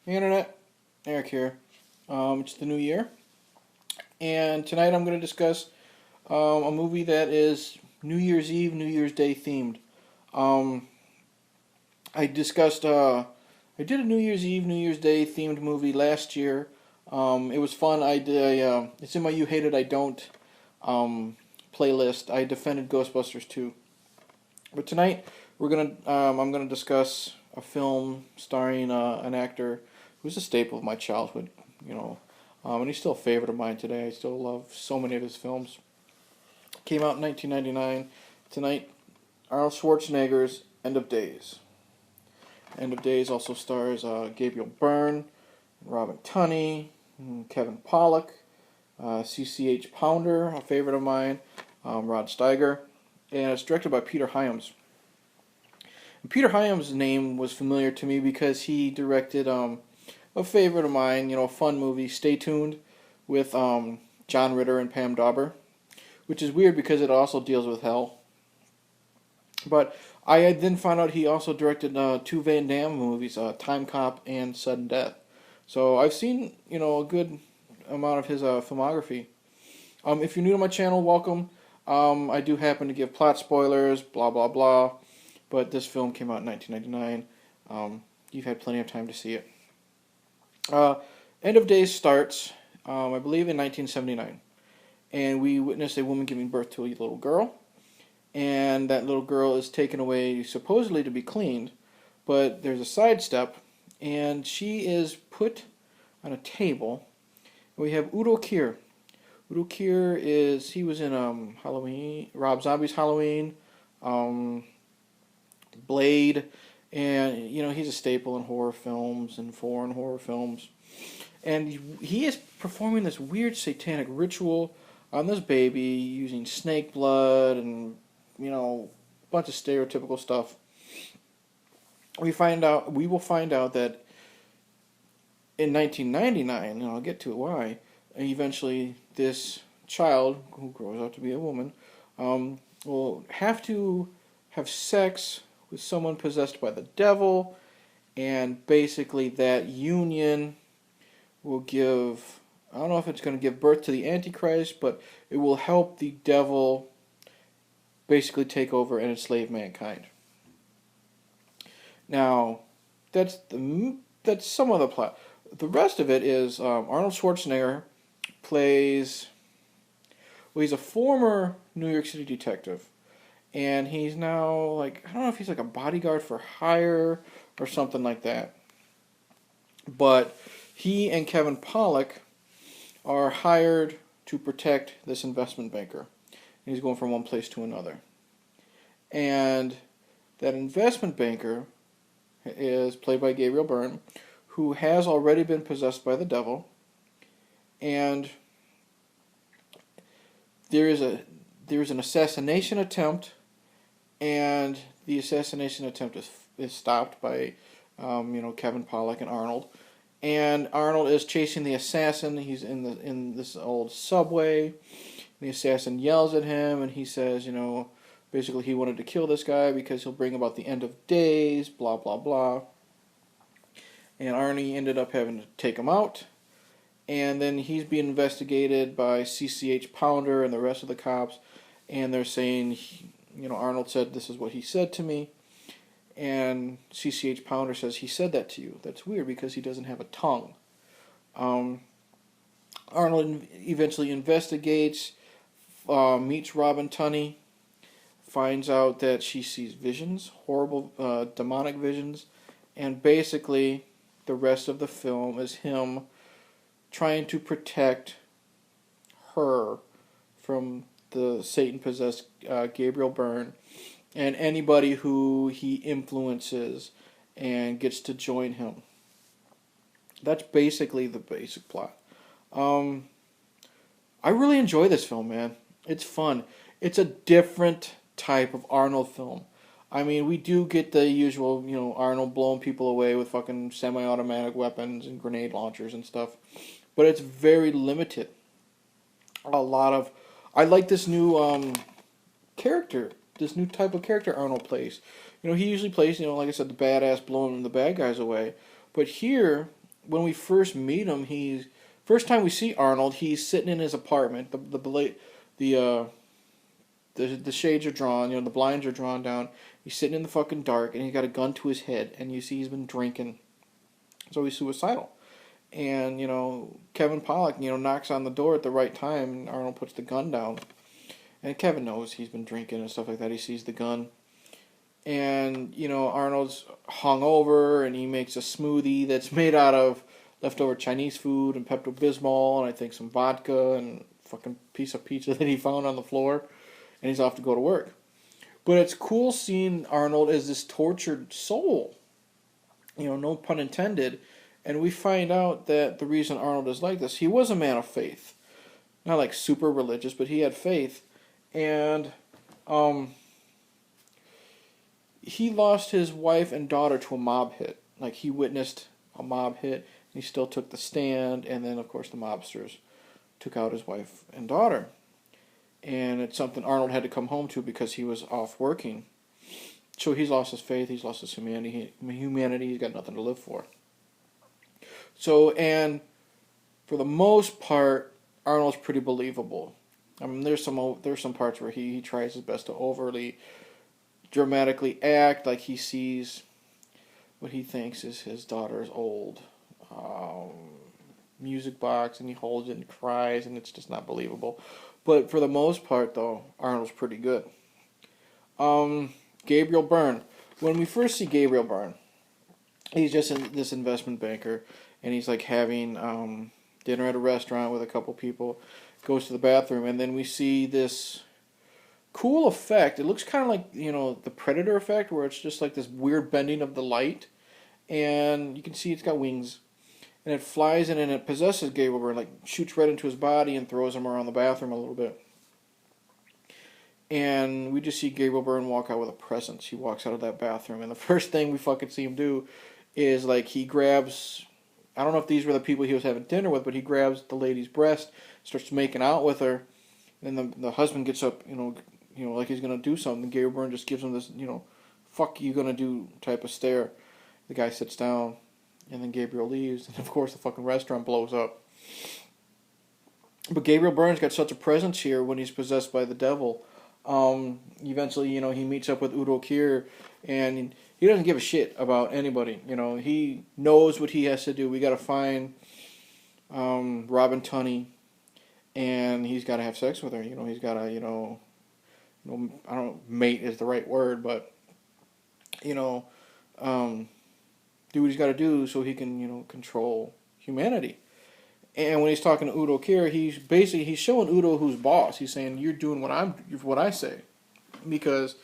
Hey Internet, Eric here. It's the new year, and tonight I'm going to discuss a movie that is New Year's Eve, New Year's Day themed. Um, I discussed, I did a New Year's Eve, New Year's Day themed movie last year. It was fun. It's in my You Hate It, I Don't um, playlist. I defended Ghostbusters 2. But tonight I'm gonna discuss a film starring an actor who's a staple of my childhood, you know, and he's still a favorite of mine today. I still love so many of his films. Came out in 1999. Tonight, Arnold Schwarzenegger's End of Days. End of Days also stars Gabriel Byrne, Robin Tunney, Kevin Pollak, CCH Pounder, a favorite of mine, Rod Steiger, and it's directed by Peter Hyams. Peter Hyams' name was familiar to me because he directed a favorite of mine, a fun movie, Stay Tuned, with John Ritter and Pam Dauber, which is weird because it also deals with hell. But I then found out he also directed two Van Damme movies, Time Cop and Sudden Death. So I've seen, a good amount of his filmography. If you're new to my channel, welcome. I do happen to give plot spoilers, blah, blah, blah. But this film came out in 1999. You've had plenty of time to see it. End of Days starts, I believe, in 1979. And we witness a woman giving birth to a little girl. And that little girl is taken away supposedly to be cleaned. But there's a sidestep. And she is put on a table. We have Udo Kier. Udo Kier he was in Halloween, Rob Zombie's Halloween, Blade, and he's a staple in horror films and foreign horror films. And he is performing this weird satanic ritual on this baby using snake blood and a bunch of stereotypical stuff. We will find out that in 1999, and I'll get to it why, eventually this child, who grows up to be a woman, will have to have sex with someone possessed by the devil, and basically that union will give, I don't know if it's going to give birth to the Antichrist, but it will help the devil basically take over and enslave mankind. Now, that's some of the plot. The rest of it is Arnold Schwarzenegger plays, well, he's a former New York City detective. And he's now, I don't know if he's like a bodyguard for hire or something like that. But he and Kevin Pollak are hired to protect this investment banker. And he's going from one place to another. And that investment banker is played by Gabriel Byrne, who has already been possessed by the devil. And there is an assassination attempt. And the assassination attempt is stopped by, Kevin Pollak and Arnold. And Arnold is chasing the assassin. He's in this old subway. The assassin yells at him, and he says, basically he wanted to kill this guy because he'll bring about the end of days, blah, blah, blah. And Arnie ended up having to take him out. And then he's being investigated by CCH Pounder and the rest of the cops. And they're saying, Arnold said, this is what he said to me. And CCH Pounder says, he said that to you. That's weird because he doesn't have a tongue. Arnold eventually investigates, meets Robin Tunney, finds out that she sees visions, horrible demonic visions. And basically, the rest of the film is him trying to protect her from the Satan-possessed Gabriel Byrne and anybody who he influences and gets to join him. That's basically the basic plot. I really enjoy this film, man. It's fun. It's a different type of Arnold film. I mean, we do get the usual, Arnold blowing people away with fucking semi-automatic weapons and grenade launchers and stuff. But it's very limited. I like this new character, this new type of character Arnold plays. He usually plays, like I said, the badass blowing the bad guys away. But here, when we first meet him, first time we see Arnold, he's sitting in his apartment. The the shades are drawn, the blinds are drawn down. He's sitting in the fucking dark, and he's got a gun to his head, and you see he's been drinking. So he's suicidal. And, Kevin Pollak, knocks on the door at the right time, and Arnold puts the gun down. And Kevin knows he's been drinking and stuff like that. He sees the gun. And, Arnold's hungover, and he makes a smoothie that's made out of leftover Chinese food and Pepto-Bismol, and I think some vodka and a fucking piece of pizza that he found on the floor. And he's off to go to work. But it's cool seeing Arnold as this tortured soul. No pun intended. And we find out that the reason Arnold is like this, he was a man of faith. Not like super religious, but he had faith. And he lost his wife and daughter to a mob hit. Like, he witnessed a mob hit, and he still took the stand. And then, of course, the mobsters took out his wife and daughter. And it's something Arnold had to come home to because he was off working. So he's lost his faith, he's lost his humanity, he's got nothing to live for. So, and for the most part, Arnold's pretty believable. I mean, there's some parts where he tries his best to overly dramatically act like he sees what he thinks is his daughter's old music box, and he holds it and cries, and it's just not believable. But for the most part, though, Arnold's pretty good. Gabriel Barnes. When we first see Gabriel Barnes, he's just this investment banker, and he's like having dinner at a restaurant with a couple people, goes to the bathroom, and then we see this cool effect. It looks kind of like, the Predator effect, where it's just like this weird bending of the light, and you can see it's got wings. And it flies in and it possesses Gabriel Barnes, like shoots right into his body and throws him around the bathroom a little bit. And we just see Gabriel Barnes walk out with a presence. He walks out of that bathroom, and the first thing we fucking see him do is like he grabs, I don't know if these were the people he was having dinner with, but he grabs the lady's breast, starts making out with her, and the husband gets up, like he's gonna do something. Gabriel Barnes just gives him this, fuck you gonna do type of stare. The guy sits down. And then Gabriel leaves, and of course the fucking restaurant blows up. But Gabriel Barnes got such a presence here when he's possessed by the devil. Eventually, he meets up with Udo Kier, and he doesn't give a shit about anybody. He knows what he has to do. We got to find Robin Tunney, and he's got to have sex with her. He's got to, I don't know, mate is the right word, but do what he's got to do so he can, control humanity. And when he's talking to Udo Kier, he's showing Udo who's boss. He's saying, you're doing what I say. Because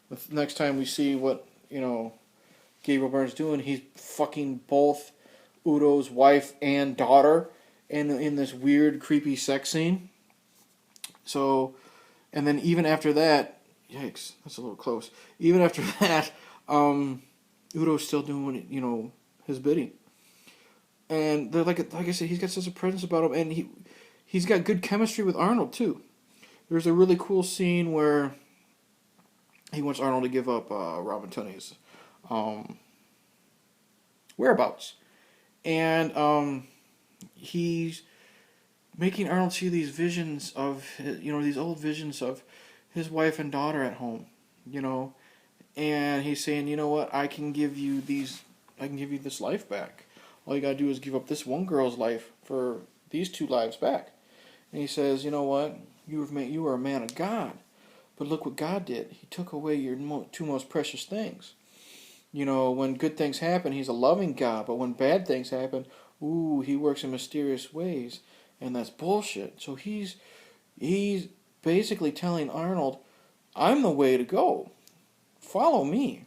the next time we see what, Gabriel Barnes doing, he's fucking both Udo's wife and daughter in this weird, creepy sex scene. So, and then even after that, yikes, that's a little close. Even after that, Udo's still doing, his bidding. And they're like I said, he's got such a presence about him, and he's got good chemistry with Arnold too. There's a really cool scene where he wants Arnold to give up Robin Tunney's whereabouts, and he's making Arnold see these visions of these old visions of his wife and daughter at home, and he's saying, what, I can give you this life back. All you gotta do is give up this one girl's life for these two lives back. And he says, you know what, you were a man of God, but look what God did. He took away your two most precious things. When good things happen, he's a loving God, but when bad things happen, he works in mysterious ways, and that's bullshit. So he's basically telling Arnold, I'm the way to go. Follow me.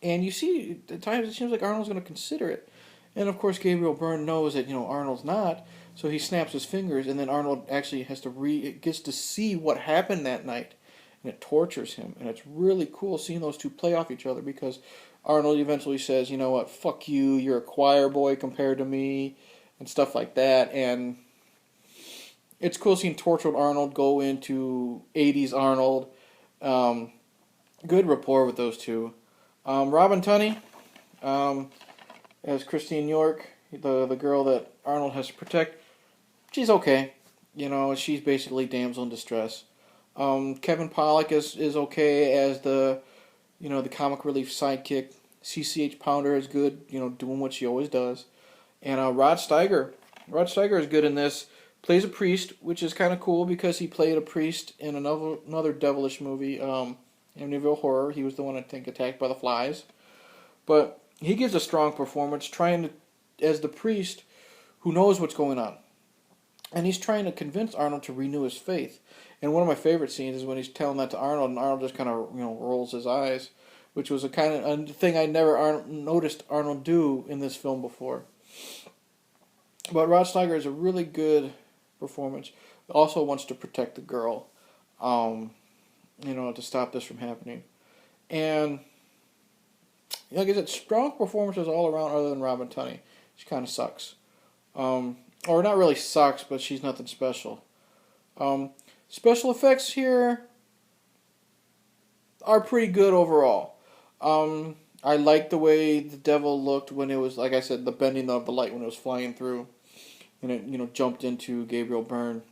And you see, at times it seems like Arnold's going to consider it. And of course, Gabriel Barnes knows that Arnold's not, so he snaps his fingers, and then Arnold actually gets to see what happened that night, and it tortures him. And it's really cool seeing those two play off each other, because Arnold eventually says, you know what, fuck you, you're a choir boy compared to me, and stuff like that. And it's cool seeing tortured Arnold go into 80s Arnold. Good rapport with those two. Robin Tunney, as Christine York, the girl that Arnold has to protect, she's okay. She's basically damsel in distress. Kevin Pollak is okay as the comic relief sidekick. CCH Pounder is good, doing what she always does. And Rod Steiger is good in this. Plays a priest, which is kind of cool because he played a priest in another devilish movie, Amityville Horror. He was the one, I think, attacked by the flies. But he gives a strong performance, trying to, as the priest who knows what's going on. And he's trying to convince Arnold to renew his faith. And one of my favorite scenes is when he's telling that to Arnold, and Arnold just kind of rolls his eyes, which was a thing I never noticed Arnold do in this film before. But Rod Steiger is a really good performance. Also wants to protect the girl, to stop this from happening. And like I said, strong performances all around other than Robin Tunney. She kind of sucks. Or not really sucks, but she's nothing special. Special effects here are pretty good overall. I like the way the devil looked when it was, like I said, the bending of the light when it was flying through, and it jumped into Gabriel Byrne.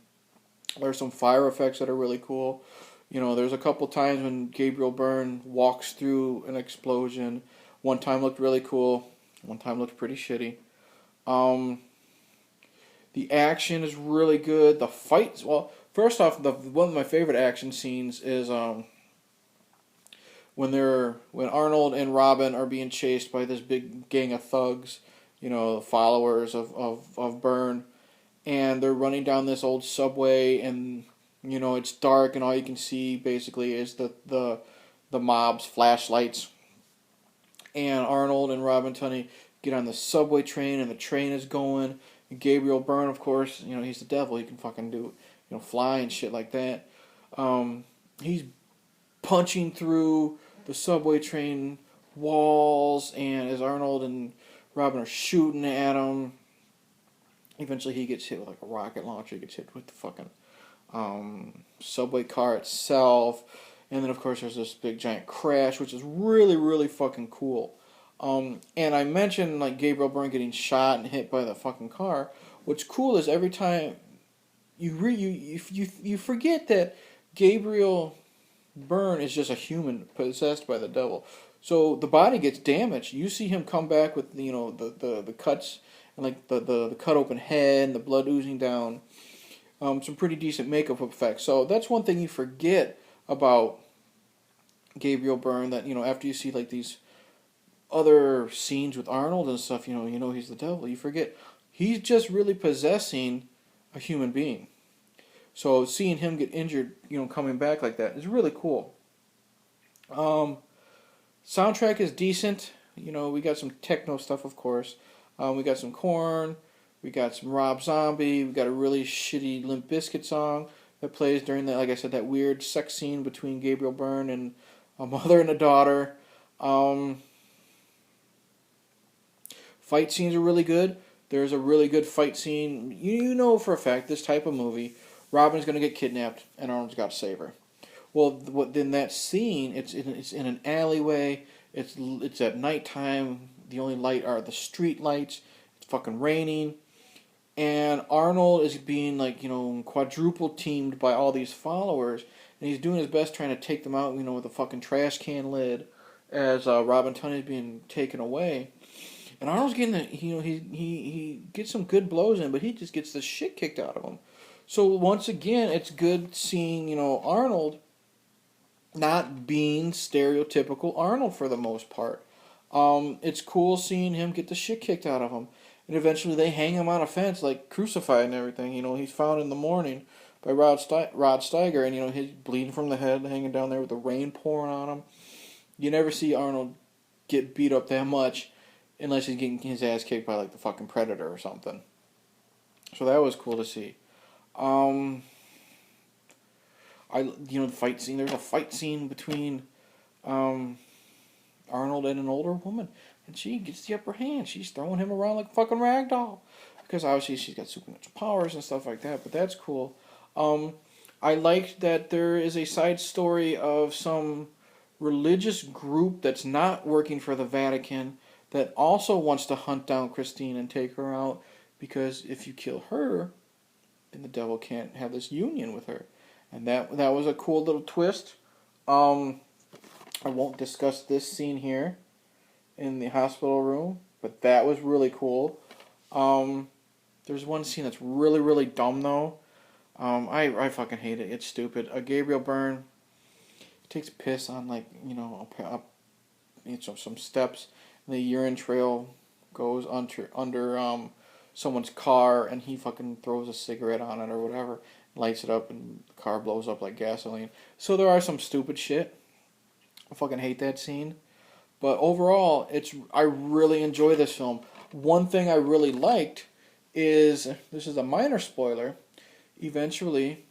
There's some fire effects that are really cool. There's a couple times when Gabriel Byrne walks through an explosion. One time looked really cool. One time looked pretty shitty. The action is really good. The fights, well, first off, one of my favorite action scenes is when Arnold and Robin are being chased by this big gang of thugs, followers of Byrne, and they're running down this old subway, and it's dark, and all you can see basically is the mob's flashlights. And Arnold and Robin Tunney get on the subway train, and the train is going. And Gabriel Byrne, of course, he's the devil. He can fucking do, fly and shit like that. He's punching through the subway train walls, and as Arnold and Robin are shooting at him, eventually he gets hit with like a rocket launcher. He gets hit with the fucking subway car itself, and then of course there's this big giant crash, which is really, really fucking cool. And I mentioned like Gabriel Byrne getting shot and hit by the fucking car. What's cool is every time you forget that Gabriel Byrne is just a human possessed by the devil. So the body gets damaged. You see him come back with the cuts and like the cut open head and the blood oozing down. Some pretty decent makeup effects. So that's one thing you forget about Gabriel Byrne, that after you see like these other scenes with Arnold and stuff, he's the devil. You forget he's just really possessing a human being. So seeing him get injured, coming back like that is really cool. Soundtrack is decent. We got some techno stuff, of course. We got some Korn. We got some Rob Zombie. We got a really shitty Limp Bizkit song that plays during that, like I said, that weird sex scene between Gabriel Byrne and a mother and a daughter. Fight scenes are really good. There's a really good fight scene. You know for a fact, this type of movie, Robin's going to get kidnapped and Arnold's got to save her. Well, then that scene, it's in an alleyway. It's at nighttime. The only light are the street lights. It's fucking raining. And Arnold is being quadruple teamed by all these followers. And he's doing his best trying to take them out, with a fucking trash can lid as Robin Tunney is being taken away. And Arnold's getting he gets some good blows in, but he just gets the shit kicked out of him. So once again, it's good seeing, Arnold not being stereotypical Arnold for the most part. It's cool seeing him get the shit kicked out of him. And eventually they hang him on a fence, like crucified and everything. He's found in the morning by Rod Steiger, and he's bleeding from the head, hanging down there with the rain pouring on him. You never see Arnold get beat up that much unless he's getting his ass kicked by like the fucking Predator or something. So that was cool to see. The fight scene. There's a fight scene between Arnold and an older woman, and she gets the upper hand. She's throwing him around like a fucking ragdoll because obviously she's got supernatural powers and stuff like that. But that's cool. I liked that there is a side story of some religious group that's not working for the Vatican, that also wants to hunt down Christine and take her out, because if you kill her, then the devil can't have this union with her. And that was a cool little twist. I won't discuss this scene here in the hospital room, but that was really cool. There's one scene that's really, really dumb, though. I fucking hate it. It's stupid. Gabriel Byrne takes a piss on, like, some steps, and the urine trail goes under someone's car, and he fucking throws a cigarette on it or whatever, lights it up, and the car blows up like gasoline. So there are some stupid shit. I fucking hate that scene. But overall, I really enjoy this film. One thing I really liked is, this is a minor spoiler, eventually,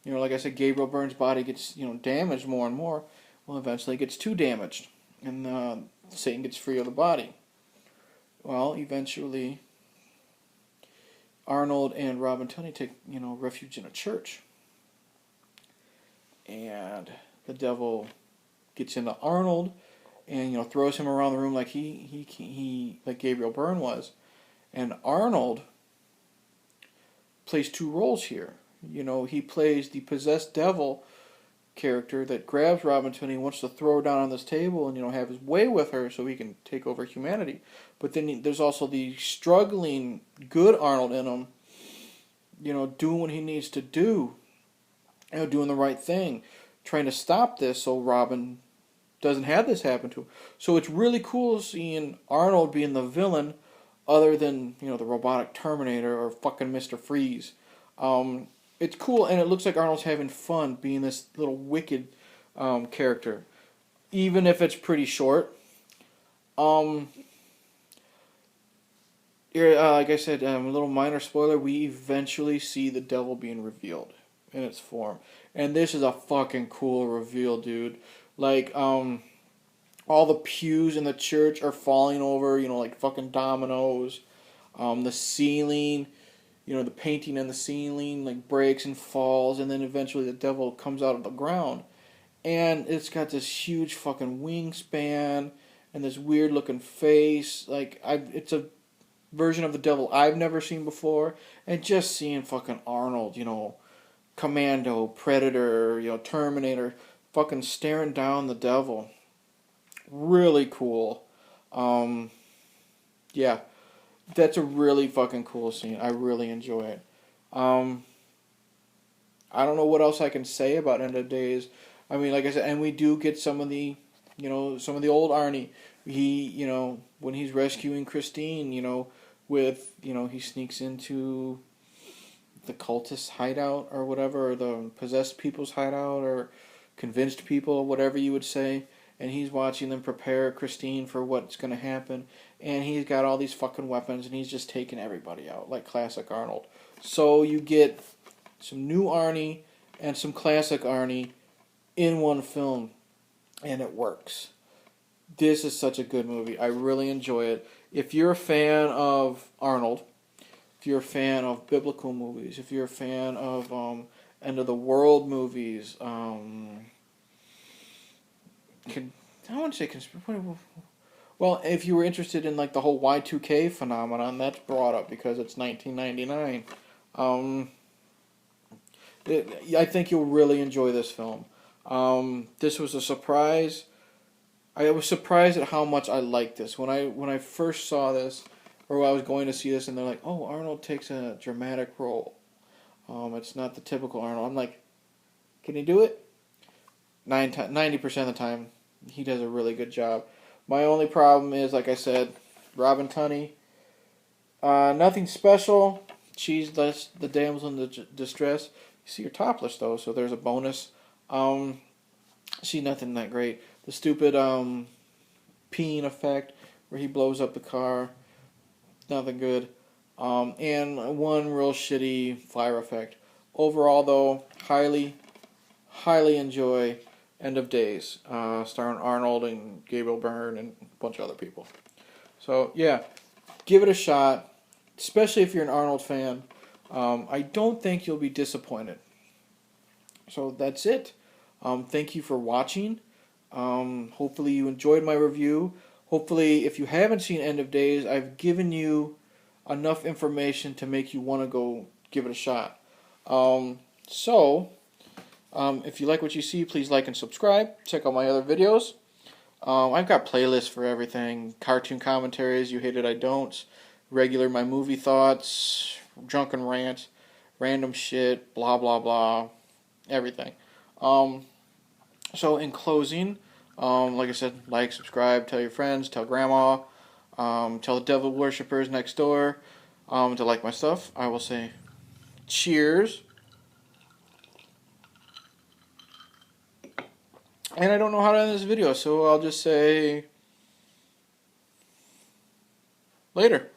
like I said, Gabriel Byrne's body gets, damaged more and more. Well, eventually it gets too damaged, and Satan gets free of the body. Well, eventually, Arnold and Robin Tunney take, refuge in a church. And the devil gets into Arnold and, throws him around the room like like Gabriel Byrne was. And Arnold plays two roles here. He plays the possessed devil character that grabs Robin Tunney and wants to throw her down on this table and, have his way with her so he can take over humanity. But then there's also the struggling good Arnold in him, doing what he needs to do, doing the right thing, trying to stop this so Robin doesn't have this happen to him. So it's really cool seeing Arnold being the villain, other than, the robotic Terminator or fucking Mr. Freeze. It's cool, and it looks like Arnold's having fun being this little wicked character, even if it's pretty short. Like I said, a little minor spoiler, we eventually see the devil being revealed in its form. And this is a fucking cool reveal, dude. Like, all the pews in the church are falling over, like fucking dominoes. The ceiling, the painting in the ceiling, like, breaks and falls, and then eventually the devil comes out of the ground. And it's got this huge fucking wingspan and this weird looking face. Like, it's a version of the devil I've never seen before. And just seeing fucking Arnold, Commando, Predator, Terminator, fucking staring down the devil. Really cool. Yeah, that's a really fucking cool scene. I really enjoy it. I don't know what else I can say about End of Days. I mean, like I said, and we do get some of the old Arnie. He, when he's rescuing Christine, he sneaks into the cultist hideout or whatever, or the possessed people's hideout, or convinced people, whatever you would say. And he's watching them prepare Christine for what's going to happen. And he's got all these fucking weapons, and he's just taking everybody out, like classic Arnold. So you get some new Arnie and some classic Arnie in one film, and it works. This is such a good movie. I really enjoy it. If you're a fan of Arnold, if you're a fan of biblical movies, if you're a fan of end of the world movies, well, if you were interested in, like, the whole Y2K phenomenon, that's brought up because it's 1999. I think you'll really enjoy this film. This was a surprise. I was surprised at how much I liked this. When I first saw this, or I was going to see this, and they're like, "Oh, Arnold takes a dramatic role. It's not the typical Arnold." I'm like, "Can he do it?" 90% of the time, he does a really good job. My only problem is, like I said, Robin Tunney. Nothing special. She's the damsel in distress. You see her topless, though, so there's a bonus. She's nothing that great. The stupid peeing effect where he blows up the car, nothing good. And one real shitty fire effect. Overall, though, highly enjoy End of Days, starring Arnold and Gabriel Byrne and a bunch of other people. So, yeah, give it a shot, especially if you're an Arnold fan. I don't think you'll be disappointed. So that's it. Thank you for watching. Hopefully you enjoyed my review. hopefully, if you haven't seen End of Days, I've given you enough information to make you want to go give it a shot. If you like what you see, please like and subscribe. Check out my other videos. I've got playlists for everything. Cartoon commentaries, you hate it, I don't. Regular my movie thoughts, drunken rant, random shit, blah blah blah, everything. So in closing, like I said, like, subscribe, tell your friends, tell grandma, tell the devil worshippers next door to like my stuff. I will say cheers. And I don't know how to end this video, so I'll just say later.